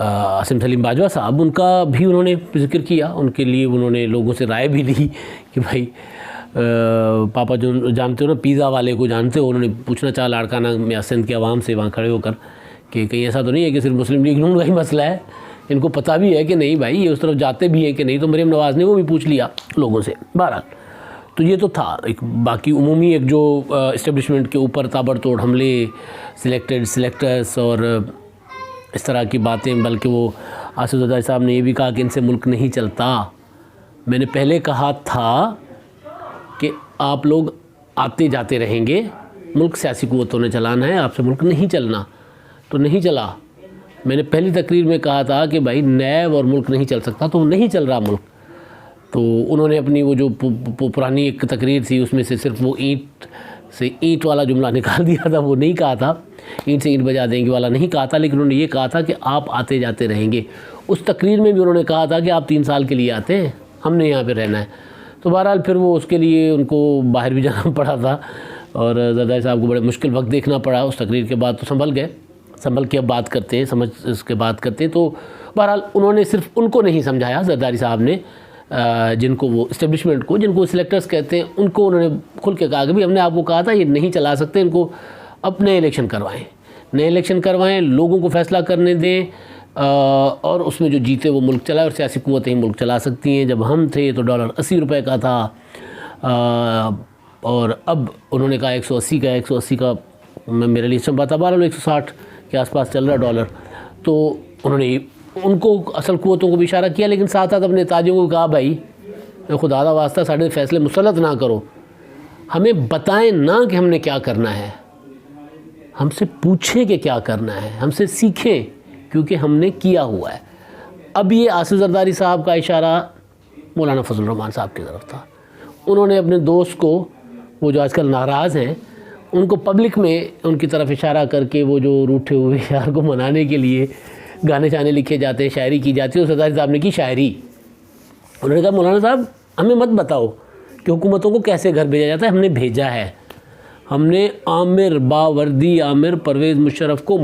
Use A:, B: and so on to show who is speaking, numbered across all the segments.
A: عاصم سلیم باجوہ صاحب، ان کا بھی انہوں نے ذکر کیا، ان کے لیے انہوں نے لوگوں سے رائے بھی لی کہ بھائی پاپا جو جانتے ہو نا پیزا والے کو جانتے ہو، انہوں نے پوچھنا چاہا لاڑکانہ میں سندھ کے عوام سے وہاں کھڑے ہو کر کہ کہیں ایسا تو نہیں ہے کہ صرف مسلم لیگ نون کا ہی مسئلہ ہے، ان کو پتہ بھی ہے کہ نہیں بھائی یہ اس طرف جاتے بھی ہیں کہ نہیں. تو مریم نواز نے وہ بھی پوچھ لیا لوگوں سے. بہرحال تو یہ تو تھا ایک باقی عمومی ایک جو اسٹیبلشمنٹ کے اوپر تابڑ توڑ حملے، سلیکٹرز اور اس طرح کی باتیں. بلکہ وہ آصف زرداری صاحب نے یہ بھی کہا کہ ان سے ملک نہیں چلتا. میں نے پہلے کہا تھا کہ آپ لوگ آتے جاتے رہیں گے، ملک سیاسی قوتوں نے چلانا ہے، آپ سے ملک نہیں چلنا. تو نہیں چلا. میں نے پہلی تقریر میں کہا تھا کہ بھائی نیب اور ملک نہیں چل سکتا، تو نہیں چل رہا ملک. تو انہوں نے اپنی وہ جو پرانی ایک تقریر تھی اس میں سے صرف وہ اینٹ سے اینٹ والا جملہ نکال دیا تھا، وہ نہیں کہا تھا، اینٹ سے اینٹ بجا دیں گے والا نہیں کہا تھا، لیکن انہوں نے یہ کہا تھا کہ آپ آتے جاتے رہیں گے. اس تقریر میں بھی انہوں نے کہا تھا کہ آپ 3 سال کے لیے آتے ہیں، ہم نے یہاں پہ رہنا ہے. تو بہرحال پھر وہ اس کے لیے ان کو باہر بھی جانا پڑا تھا اور زرداری صاحب کو بڑے مشکل وقت دیکھنا پڑا. اس تقریر کے بعد تو سنبھل گئے، سنبھل کے اب بات کرتے ہیں، سمجھ اس کے بات کرتے ہیں. تو بہرحال انہوں نے صرف ان کو نہیں سمجھایا، زرداری صاحب نے جن کو وہ اسٹیبلشمنٹ کو، جن کو سلیکٹرز کہتے ہیں، ان کو انہوں نے کھل کے کہا کہ بھی ہم نے آپ کو کہا تھا یہ نہیں چلا سکتے، ان کو اب نئے الیکشن کروائیں، نئے الیکشن کروائیں، لوگوں کو فیصلہ کرنے دیں اور اس میں جو جیتے وہ ملک چلائے. اور سیاسی قوتیں ہی ملک چلا سکتی ہیں. جب ہم تھے تو ڈالر 80 روپے کا تھا اور اب انہوں نے کہا 180 کا میرے لیے سب بتا 160 کے آس پاس چل رہا ڈالر. تو انہوں نے ان کو اصل قوتوں کو بھی اشارہ کیا، لیکن ساتھ ساتھ اپنے تاجوں کو کہا بھائی خدا دا واسطہ ساڑھے فیصلے مسلط نہ کرو، ہمیں بتائیں نہ کہ ہم نے کیا کرنا ہے، ہم سے پوچھیں کہ کیا کرنا ہے، ہم سے سیکھیں کیونکہ ہم نے کیا ہوا ہے. اب یہ آصف زرداری صاحب کا اشارہ مولانا فضل الرحمان صاحب کی طرف تھا. انہوں نے اپنے دوست کو، وہ جو آج کل ناراض ہیں، ان کو پبلک میں ان کی طرف اشارہ کر کے وہ جو روٹھے ہوئے یار کو منانے کے لیے گانے شانے لکھے جاتے ہیں، شاعری کی جاتی ہے. زرداری صاحب نے کی شاعری. انہوں نے کہا مولانا صاحب ہمیں مت بتاؤ کہ حکومتوں کو کیسے گھر بھیجا جاتا ہے، ہم نے بھیجا ہے. ہم نے عامر باوردی عامر پرویز مشرف کو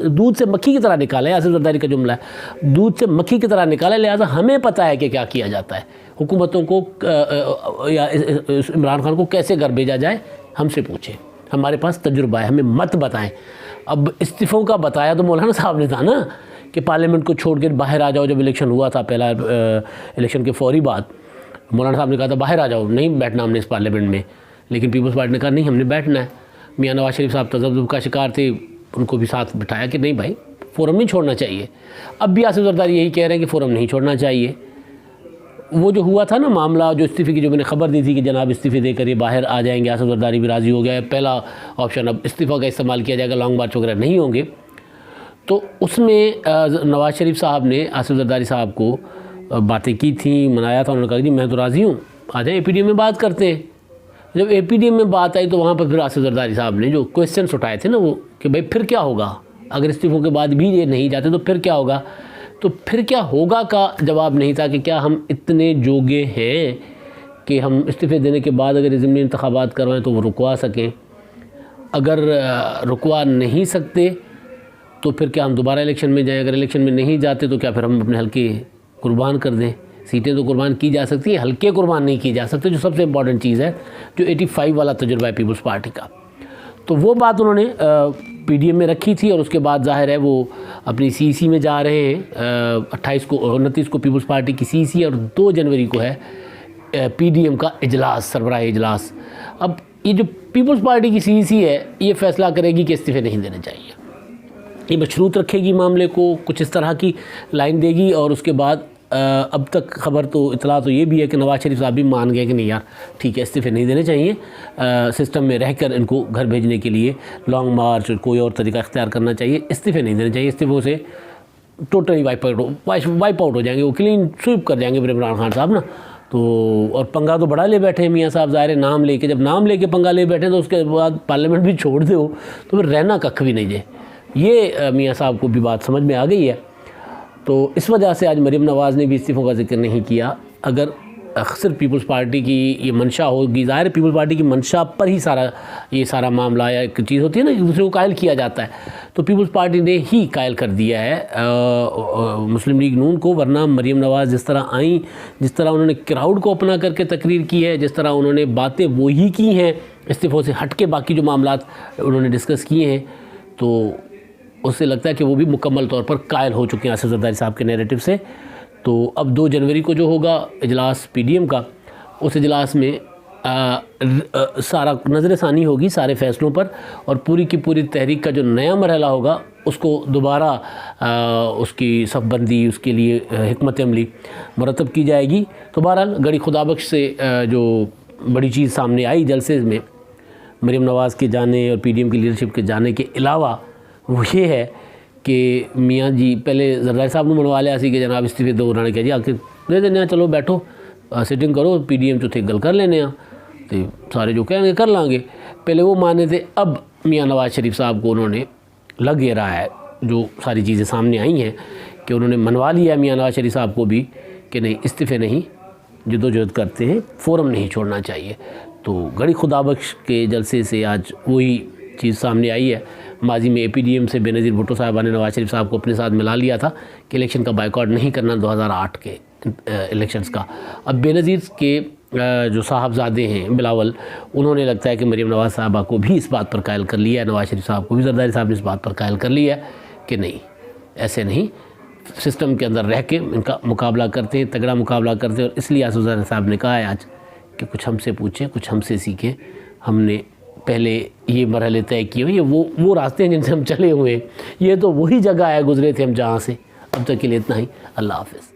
A: دودھ سے مکھی کی طرح نکالا ہے. آصف زرداری کا جملہ ہے، دودھ سے مکھی کی طرح نکالا ہے. لہٰذا ہمیں پتہ ہے کہ کیا کیا جاتا ہے، حکومتوں کو یا عمران خان کو کیسے گھر بھیجا جائے، ہم سے پوچھیں، ہمارے پاس تجربہ ہے، ہمیں مت بتائیں. اب استعفوں کا بتایا تو مولانا صاحب نے تھا نا کہ پارلیمنٹ کو چھوڑ کے باہر آ جاؤ. جب الیکشن ہوا تھا پہلا الیکشن کے فوری بعد مولانا صاحب نے کہا تھا باہر آ جاؤ، نہیں بیٹھنا ہم نے اس پارلیمنٹ میں. لیکن پیپلز پارٹی نے کہا نہیں ہم نے بیٹھنا ہے. میاں نواز شریف صاحب تذبذب کا شکار تھے، ان کو بھی ساتھ بٹھایا کہ نہیں بھائی فورم نہیں چھوڑنا چاہیے. اب بھی آصف زرداری یہی کہہ رہے ہیں کہ فورم نہیں چھوڑنا چاہیے. وہ جو ہوا تھا نا معاملہ، جو استعفے کی جو میں نے خبر دی تھی کہ جناب استعفے دے کر یہ باہر آ جائیں گے، آصف زرداری بھی راضی ہو گیا ہے. پہلا آپشن اب استعفیٰ کا استعمال کیا جائے گا، لانگ مارچ وغیرہ نہیں ہوں گے. تو اس میں نواز شریف صاحب نے آصف زرداری صاحب کو باتیں کی تھیں، منایا تھا. انہوں نے کہا جی میں تو راضی ہوں، آ جائیں APDM میں بات کرتے ہیں. جب APDM میں بات آئی تو وہاں پر پھر آصف زرداری صاحب نے جو کویسچنس اٹھائے تھے نا وہ کہ بھائی پھر کیا ہوگا اگر استعفوں کے بعد بھی یہ نہیں جاتے تو پھر کیا ہوگا. تو پھر کیا ہوگا کا جواب نہیں تھا کہ کیا ہم اتنے جوگے ہیں کہ ہم استعفے دینے کے بعد اگر ضمنی انتخابات کروائیں تو وہ رکوا سکیں. اگر رکوا نہیں سکتے تو پھر کیا ہم دوبارہ الیکشن میں جائیں. اگر الیکشن میں نہیں جاتے تو کیا پھر ہم اپنے حلقے قربان کر دیں. سیٹیں تو قربان کی جا سکتی ہیں، حلقے قربان نہیں کی جا سکتے، جو سب سے امپورٹنٹ چیز ہے، جو 85 والا تجربہ ہے پیپلز پارٹی کا. تو وہ بات انہوں نے PDM میں رکھی تھی. اور اس کے بعد ظاہر ہے وہ اپنی CEC میں جا رہے ہیں. 29 کو پیپلز پارٹی کی CEC اور 2 جنوری کو ہے PDM کا اجلاس، سربراہ اجلاس. اب یہ جو پیپلز پارٹی کی CEC ہے یہ فیصلہ کرے گی کہ استعفے نہیں دینے چاہیے. یہ مشروط رکھے گی معاملے کو، کچھ اس طرح کی لائن دے گی. اور اس کے بعد اب تک خبر تو اطلاع تو یہ بھی ہے کہ نواز شریف صاحب بھی مان گئے کہ نہیں یار ٹھیک ہے استعفے نہیں دینے چاہیے، سسٹم میں رہ کر ان کو گھر بھیجنے کے لیے لانگ مارچ کوئی اور طریقہ اختیار کرنا چاہیے، استعفے نہیں دینے چاہیے. استعفوں سے ٹوٹلی وائپ آؤٹ ہو جائیں گے، وہ کلین سویپ کر جائیں گے عمران خان صاحب نا. تو اور پنگا تو بڑا لے بیٹھے ہیں میاں صاحب، ظاہر نام لے کے، جب نام لے کے پنگا لے بیٹھے تو اس کے بعد پارلیمنٹ بھی چھوڑ دے ہو تو پھر رہنا ککھ بھی نہیں جائے. یہ میاں صاحب کو بھی بات سمجھ میں آ گئی ہے. تو اس وجہ سے آج مریم نواز نے بھی استعفوں کا ذکر نہیں کیا. اگر صرف پیپلز پارٹی کی یہ منشا ہوگی، ظاہر ہے پیپلز پارٹی کی منشا پر ہی یہ سارا معاملہ یا ایک چیز ہوتی ہے نا ایک دوسرے کو قائل کیا جاتا ہے، تو پیپلز پارٹی نے ہی قائل کر دیا ہے مسلم لیگ نون کو، ورنہ مریم نواز جس طرح آئیں، جس طرح انہوں نے کراؤڈ کو اپنا کر کے تقریر کی ہے، جس طرح انہوں نے باتیں وہی کی ہیں استعفوں سے ہٹ کے، باقی جو معاملات انہوں نے ڈسکس کیے ہیں، تو اس سے لگتا ہے کہ وہ بھی مکمل طور پر قائل ہو چکے ہیں آصف زرداری صاحب کے نیریٹو سے۔ تو اب 2 جنوری کو جو ہوگا اجلاس پی ڈی ایم کا، اس اجلاس میں سارا نظر ثانی ہوگی سارے فیصلوں پر، اور پوری کی پوری تحریک کا جو نیا مرحلہ ہوگا اس کو دوبارہ اس کی صف بندی، اس کے لیے حکمت عملی مرتب کی جائے گی۔ تو بہرحال گڑی خدا بخش سے جو بڑی چیز سامنے آئی جلسے میں مریم نواز کے جانے اور پی ڈی ایم کی لیڈرشپ کے جانے کے علاوہ، وہ یہ ہے کہ میاں جی پہلے زرداری صاحب نے منوا لیا سی کہ جناب استعفے دو، انہوں نے کہا جی آخر دے دینے، چلو بیٹھو سیٹنگ کرو، پی ڈی ایم جو تھے گل کر لینے ہیں، تو سارے جو کہیں گے کر لیں گے، پہلے وہ مانے تھے۔ اب میاں نواز شریف صاحب کو انہوں نے لگ یہ رہا ہے، جو ساری چیزیں سامنے آئی ہیں کہ انہوں نے منوا لیا میاں نواز شریف صاحب کو بھی کہ نہیں استعفے نہیں، جدوجہد کرتے ہیں، فورم نہیں چھوڑنا چاہیے۔ تو گڑی خدا بخش کے جلسے سے آج وہی چیز سامنے آئی ہے۔ ماضی میں اے پی ڈی ایم سے بے نظیر بھٹو صاحبہ نے نواز شریف صاحب کو اپنے ساتھ ملا لیا تھا کہ الیکشن کا بائیکاٹ نہیں کرنا 2008 کے الیکشنز کا۔ اب بے نظیر کے جو صاحبزادے ہیں بلاول، انہوں نے لگتا ہے کہ مریم نواز صاحبہ کو بھی اس بات پر قائل کر لیا ہے، نواز شریف صاحب کو بھی زرداری صاحب نے اس بات پر قائل کر لیا ہے کہ نہیں ایسے نہیں، سسٹم کے اندر رہ کے ان کا مقابلہ کرتے ہیں، تگڑا مقابلہ کرتے ہیں۔ اور اس لیے آصف زرداری صاحب نے کہا ہے آج کہ کچھ ہم سے پوچھیں، کچھ ہم سے سیکھیں، ہم نے پہلے یہ مرحلے طے کیے ہوئے، یہ وہ راستے ہیں جن سے ہم چلے ہوئے ہیں، یہ تو وہی جگہ ہے گزرے تھے ہم جہاں سے۔ اب تک کے لیے اتنا ہی، اللہ حافظ۔